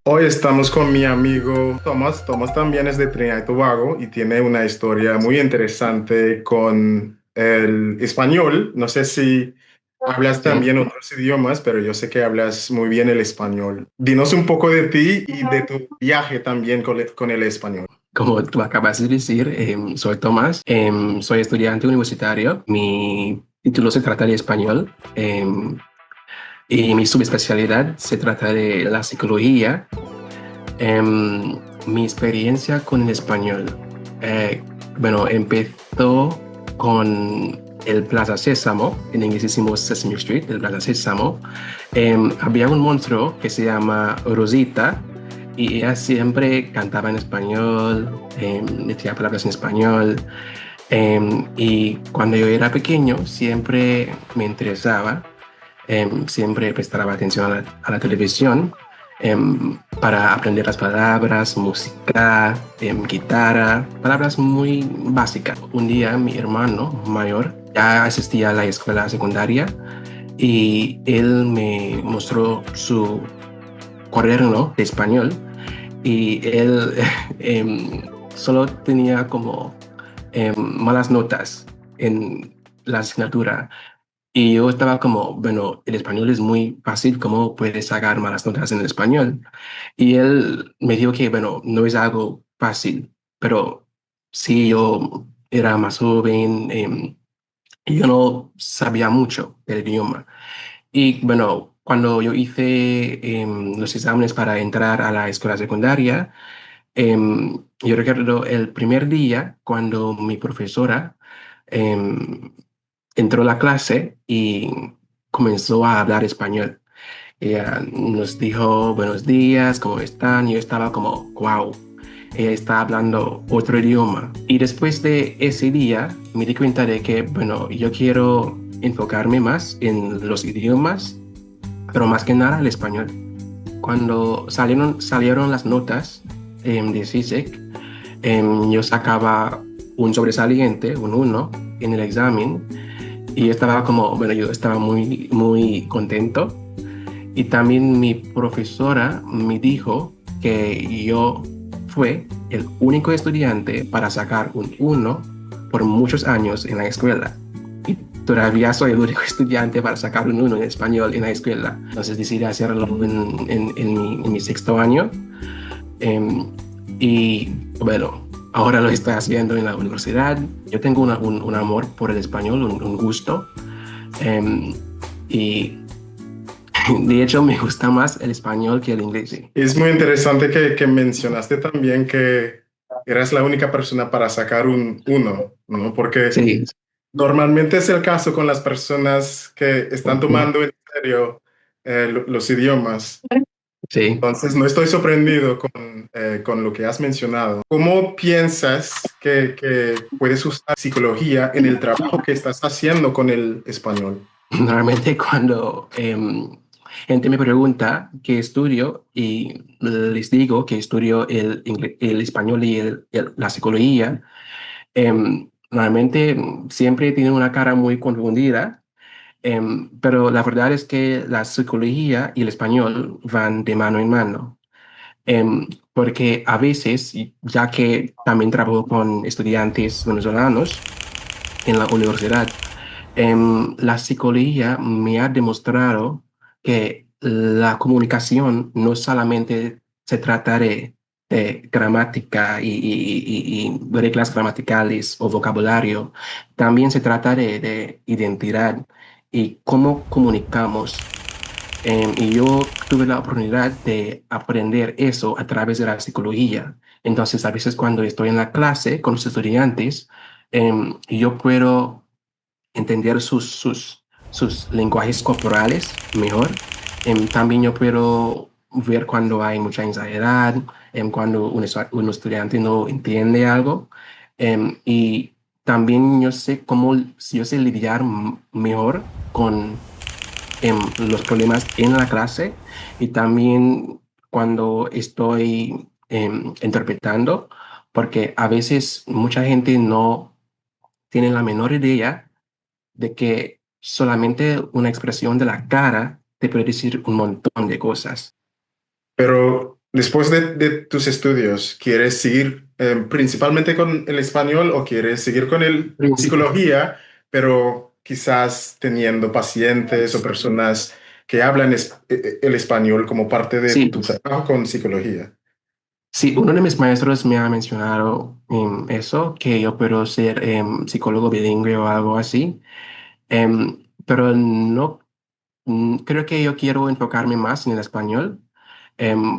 Hoy estamos con mi amigo Tomás. Tomás también es de Trinidad y Tobago y tiene una historia muy interesante con el español. No sé si hablas Sí, también otros idiomas, pero yo sé que hablas muy bien el español. Dinos un poco de ti y de tu viaje también con el español. como tú acabas de decir, soy Tomás, soy estudiante universitario, mi título se trata de español y mi subespecialidad se trata de la psicología. Mi experiencia con el español, eh, bueno, empezó con el Plaza Sésamo, en inglés decimos Sesame Street, el Plaza Sésamo. Había un monstruo que se llama Rosita y ella siempre cantaba en español, decía palabras en español. Y cuando yo era pequeño siempre me interesaba, siempre prestaba atención a la televisión para aprender las palabras, música, guitarra, palabras muy básicas. Un día mi hermano mayor ya asistía a la escuela secundaria y él me mostró su cuaderno de español y él solo tenía como malas notas en la asignatura. Y yo estaba como, bueno, el español es muy fácil, ¿cómo puedes sacar malas notas en el español? Y él me dijo que, bueno, no es algo fácil, pero sí, yo era más joven, y yo no sabía mucho del idioma. Y bueno, cuando yo hice los exámenes para entrar a la escuela secundaria, yo recuerdo el primer día cuando mi profesora em, entró a la clase y comenzó a hablar español. Ella nos dijo buenos días, ¿cómo están? Y yo estaba como, wow, ella está hablando otro idioma. Y después de ese día me di cuenta de que, bueno, yo quiero enfocarme más en los idiomas, pero más que nada el español. Cuando salieron las notas de CISEC, yo sacaba un sobresaliente, un uno, en el examen y yo estaba como, bueno, yo estaba muy, muy contento. Y también mi profesora me dijo que yo fue el único estudiante para sacar un uno por muchos años en la escuela. Y todavía soy el único estudiante para sacar un uno en español en la escuela. Entonces decidí hacerlo en mi sexto año. Em, y bueno, ahora lo estoy haciendo en la universidad. Yo tengo un amor por el español, un gusto. em, y de hecho me gusta más el español que el inglés. Sí, Es muy interesante que mencionaste también que eras la única persona para sacar un uno, ¿no? Porque sí, normalmente es el caso con las personas que están tomando en serio los idiomas. sí. Entonces, no estoy sorprendido con lo que has mencionado. ¿Cómo piensas que puedes usar psicología en el trabajo que estás haciendo con el español? Normalmente cuando gente me pregunta qué estudio y les digo que estudio el español y la psicología, normalmente siempre tienen una cara muy confundida. Pero la verdad es que la psicología y el español van de mano en mano. Porque a veces, y ya que también trabajo con estudiantes venezolanos en la universidad, la psicología me ha demostrado que la comunicación no solamente se trata de gramática y reglas gramaticales o vocabulario, también se trata de identidad y cómo comunicamos. Y yo tuve la oportunidad de aprender eso a través de la psicología. Entonces, a veces cuando estoy en la clase con los estudiantes, yo puedo entender sus lenguajes corporales mejor. También yo puedo ver cuando hay mucha ansiedad, cuando un estudiante no entiende algo. Y también yo sé cómo, yo sé lidiar mejor con los problemas en la clase y también cuando estoy interpretando, porque a veces mucha gente no tiene la menor idea de que solamente una expresión de la cara te puede decir un montón de cosas. Pero Después de tus estudios, ¿quieres seguir principalmente con el español o quieres seguir con el Principal. psicología, pero quizás teniendo pacientes o personas que hablan el español como parte de Sí, tu trabajo con psicología? sí, uno de mis maestros me ha mencionado eso, que yo puedo ser psicólogo bilingüe o algo así. Pero no, creo que yo quiero enfocarme más en el español,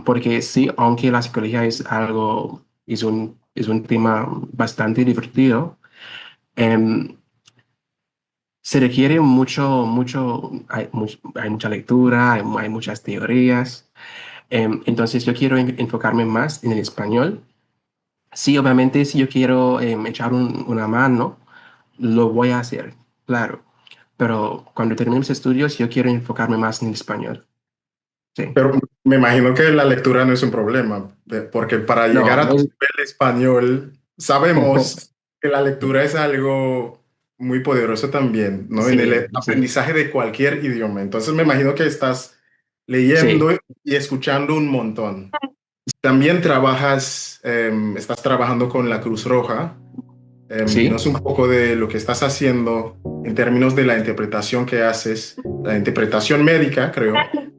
porque sí, aunque la psicología es algo, es un tema bastante divertido, em, se requiere hay mucha lectura, hay muchas teorías. Entonces yo quiero enfocarme más en el español. Sí, obviamente, si yo quiero echar una mano, lo voy a hacer, claro. Pero cuando termine mis estudios, yo quiero enfocarme más en el español. Sí. Pero me imagino que la lectura no es un problema, porque para llegar No, a no tu es- nivel español, sabemos que la lectura es algo muy poderoso también, ¿no? En sí, el sí, aprendizaje de cualquier idioma. Entonces me imagino que estás leyendo sí. y escuchando un montón. También trabajas, estás trabajando con la Cruz Roja. Sí. Dinos un poco de lo que estás haciendo en términos de la interpretación que haces, la interpretación médica, creo,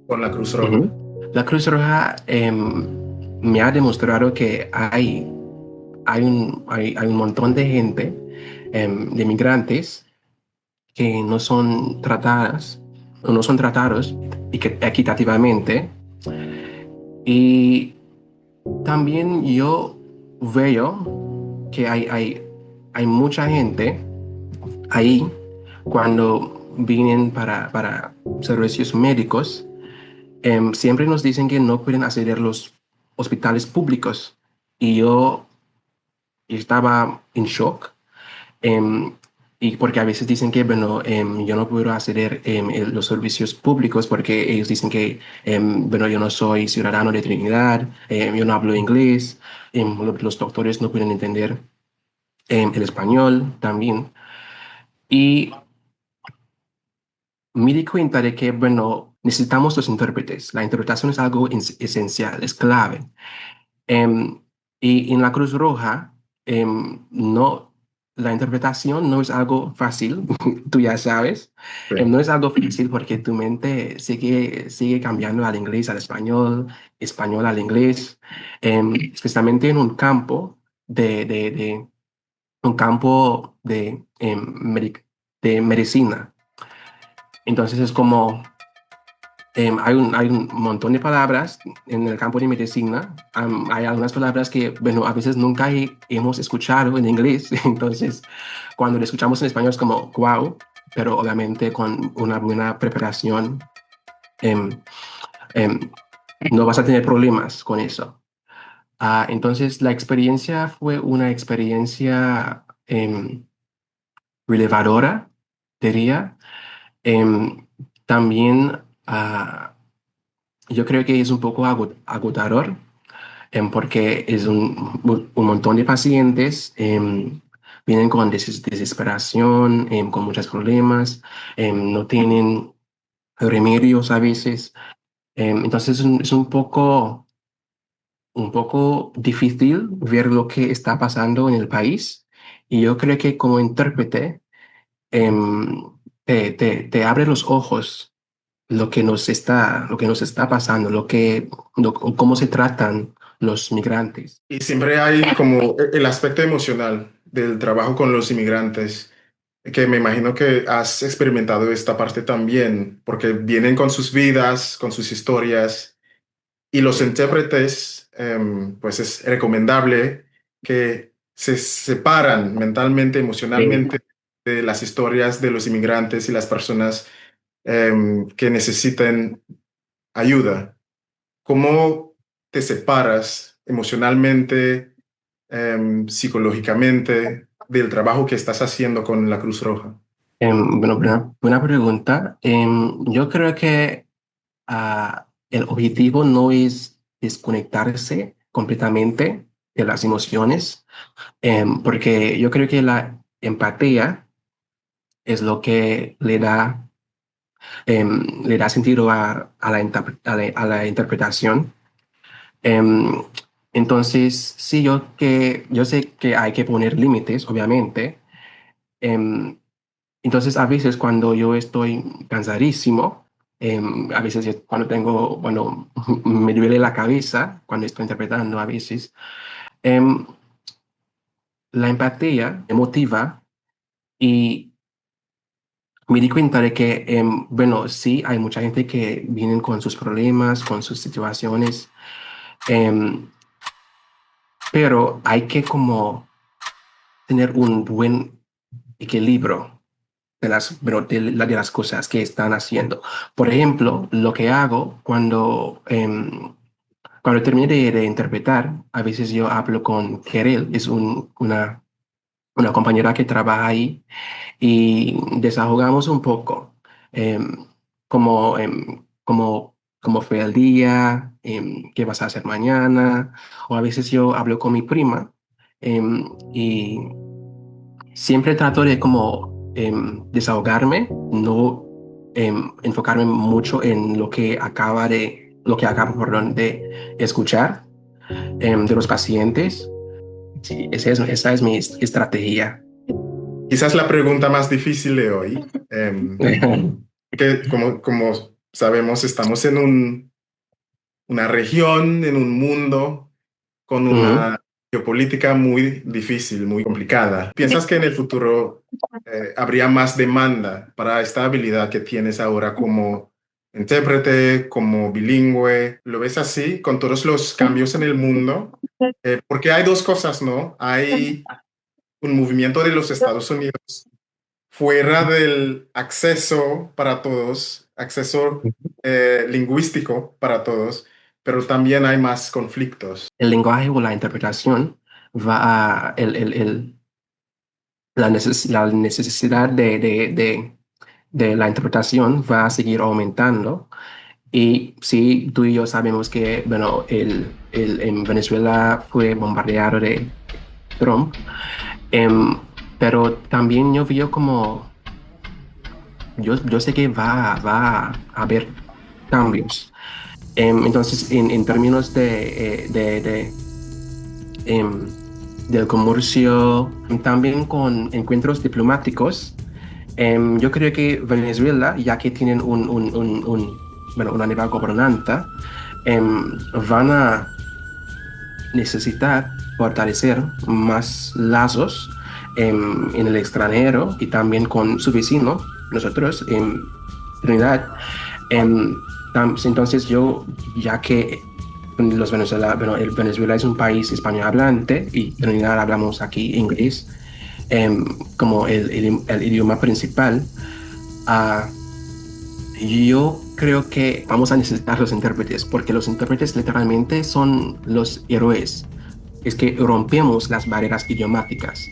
con la Cruz Roja. Ujú. La Cruz Roja me ha demostrado que hay un montón de gente, de migrantes, que no son tratadas, o no son tratados equitativamente. Y también yo veo que hay mucha gente ahí cuando vienen para servicios médicos. Siempre nos dicen que no pueden acceder a los hospitales públicos. Y yo estaba en shock. em, y porque a veces dicen que, bueno, yo no puedo acceder a los servicios públicos porque ellos dicen que, bueno, yo no soy ciudadano de Trinidad, yo no hablo inglés, los doctores no pueden entender el español también. Y me di cuenta de que, bueno, necesitamos los intérpretes. La interpretación es algo esencial, es clave. Em, y en la Cruz Roja, no, la interpretación no es algo fácil, tú ya sabes. Sí. No es algo fácil porque tu mente sigue cambiando al inglés, al español, español al inglés, especialmente en un campo un campo de medicina. Entonces es como hay un montón de palabras en el campo de medicina. Hay algunas palabras que, bueno, a veces nunca hemos escuchado en inglés. Entonces, cuando lo escuchamos en español es como, wow, pero obviamente con una buena preparación, em, em, no vas a tener problemas con eso. Entonces, la experiencia fue una experiencia relevadora, diría. Em, También... yo creo que es un poco agotador porque es un montón de pacientes, vienen con desesperación, con muchos problemas, no tienen remedios a veces. Entonces es un poco difícil ver lo que está pasando en el país. Y yo creo que como intérprete em, te abre los ojos lo que nos está pasando, cómo se tratan los migrantes. Y siempre hay como el aspecto emocional del trabajo con los inmigrantes, que me imagino que has experimentado esta parte también, porque vienen con sus vidas, con sus historias, y los intérpretes, pues es recomendable que se separan mentalmente, Eh, emocionalmente de las historias de los inmigrantes y las personas que necesiten ayuda. ¿Cómo te separas emocionalmente, psicológicamente del trabajo que estás haciendo con la Cruz Roja? bueno, buena pregunta. Yo creo que el objetivo no es desconectarse completamente de las emociones, porque yo creo que la empatía es lo que le da sentido a la interpretación. Em, entonces, sí, yo sé que hay que poner límites, obviamente. Em, entonces, a veces cuando yo estoy cansadísimo, a veces cuando bueno, me duele la cabeza, cuando estoy interpretando a veces, em, la empatía me motiva y me di cuenta de que, bueno, sí, hay mucha gente que vienen con sus problemas, con sus situaciones, em, pero hay que como tener un buen equilibrio de las cosas que están haciendo. Por ejemplo, lo que hago cuando termine de interpretar, a veces yo hablo con Kerel, es una compañera que trabaja ahí, y desahogamos un poco, em, cómo fue el día, qué vas a hacer mañana, o a veces yo hablo con mi prima, y siempre trato de como desahogarme, no enfocarme mucho en lo que acabo, perdón, de escuchar de los pacientes. Sí, esa es mi estrategia. Quizás la pregunta más difícil de hoy, que como sabemos, estamos en una región, en un mundo con Ujú. una geopolítica muy difícil, muy complicada. ¿Piensas que en el futuro habría más demanda para esta habilidad que tienes ahora como intérprete, como bilingüe? ¿Lo ves así con todos los cambios en el mundo? Porque hay dos cosas, ¿no? Hay un movimiento de los Estados Unidos fuera del acceso para todos, acceso lingüístico para todos, pero también hay más conflictos. El lenguaje o la interpretación va a, la necesidad de la interpretación va a seguir aumentando. Y sí, tú y yo sabemos que, bueno, en Venezuela fue bombardeado de Trump, em, pero también yo veo como, yo sé que va a haber cambios. Entonces, en términos em, del comercio, también con encuentros diplomáticos, yo creo que Venezuela, ya que tienen bueno, una nueva gobernante, van a necesitar fortalecer más lazos en el extranjero y también con su vecino, nosotros, en Trinidad. Em, entonces ya que bueno, el Venezuela es un país español hablante y en Trinidad hablamos aquí inglés como el idioma principal. ah, yo creo que vamos a necesitar los intérpretes porque los intérpretes literalmente son los héroes. Es que rompemos las barreras idiomáticas.